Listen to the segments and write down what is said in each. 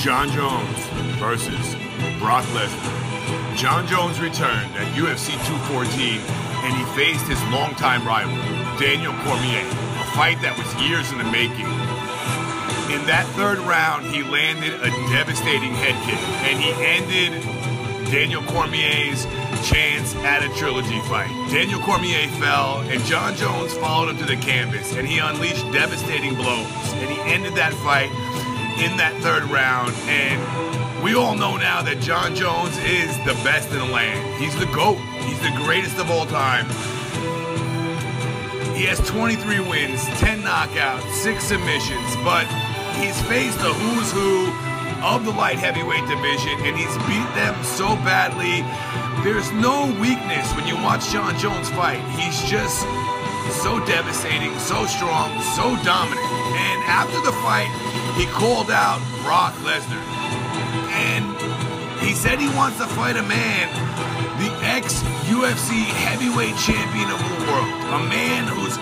Jon Jones versus Brock Lesnar. Jon Jones returned at UFC 214 and he faced his longtime rival, Daniel Cormier, a fight that was years in the making. In that third round, he landed a devastating head kick and he ended Daniel Cormier's chance at a trilogy fight. Daniel Cormier fell and Jon Jones followed him to the canvas and he unleashed devastating blows and he ended that fight in that third round. And we all know now that Jon Jones is the best in the land. He's the GOAT. He's the greatest of all time. He has 23 wins, 10 knockouts, 6 submissions, but he's faced the who's who of the light heavyweight division and he's beat them so badly. There's no weakness when you watch Jon Jones fight. He's just so devastating, so strong, so dominant. And after the fight, he called out Brock Lesnar. And he said he wants to fight a man, the ex-UFC heavyweight champion of the world. A man who's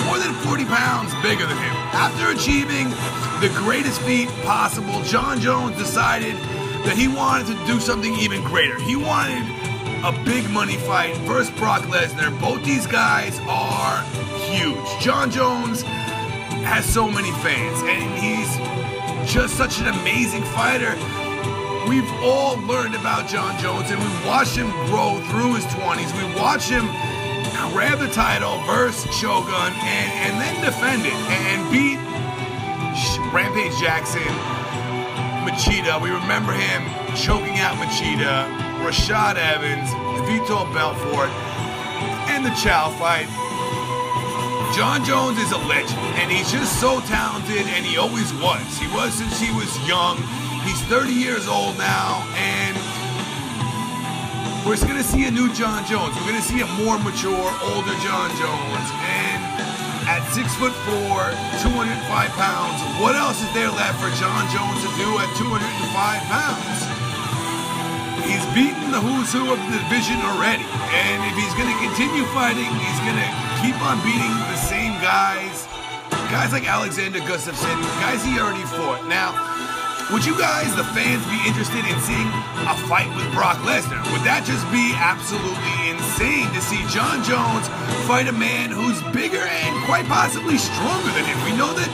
more than 40 pounds bigger than him. After achieving the greatest feat possible, Jon Jones decided that he wanted to do something even greater. He wanted a big money fight versus Brock Lesnar. Both these guys are huge. Jon Jones has so many fans and he's just such an amazing fighter. We've all learned about Jon Jones and we watched him grow through his 20s. We watched him grab the title versus Shogun and then defend it and beat Rampage Jackson, Machida. We remember him choking out Machida, Rashad Evans, Vitor Belfort, and the Chow fight. Jon Jones is a legend, and he's just so talented, and he always was. He was since he was young. He's 30 years old now, and we're going to see a new Jon Jones. We're going to see a more mature, older Jon Jones, and at 6'4", 205 pounds, what else is there left for Jon Jones to do at 205 pounds? He's beaten the who's who of the division already, and if he's going to continue fighting, he's going to keep on beating the same guys like Alexander Gustafsson, guys he already fought. Now, would you guys, the fans, be interested in seeing a fight with Brock Lesnar? Would that just be absolutely insane to see Jon Jones fight a man who's bigger and quite possibly stronger than him? We know that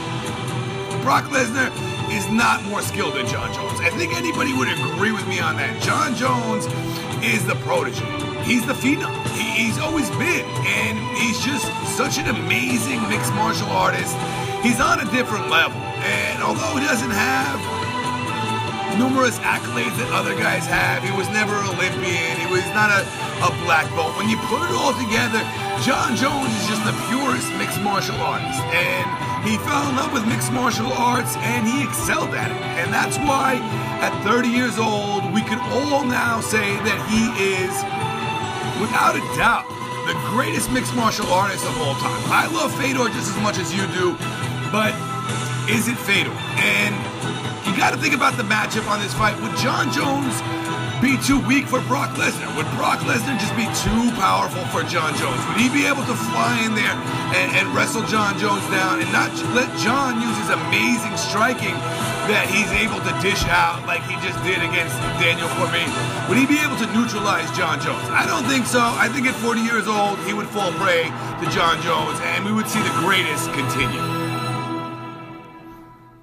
Brock Lesnar is not more skilled than Jon Jones. I think anybody would agree with me on that. Jon Jones is the protege. He's the phenom. He's always been, and he's just such an amazing mixed martial artist. He's on a different level, and although he doesn't have numerous accolades that other guys have, he was never an Olympian, he was not a black belt. When you put it all together, Jon Jones is just the purest mixed martial artist, and he fell in love with mixed martial arts and he excelled at it. And that's why at 30 years old, we can all now say that he is, without a doubt, the greatest mixed martial artist of all time. I love Fedor just as much as you do, but is it Fedor? And you got to think about the matchup on this fight. Would Jon Jones be too weak for Brock Lesnar? Would Brock Lesnar just be too powerful for Jon Jones? Would he be able to fly in there and wrestle Jon Jones down and not let Jon use his amazing striking that he's able to dish out like he just did against Daniel Cormier? Would he be able to neutralize Jon Jones? I don't think so. I think at 40 years old, he would fall prey to Jon Jones and we would see the greatest continue.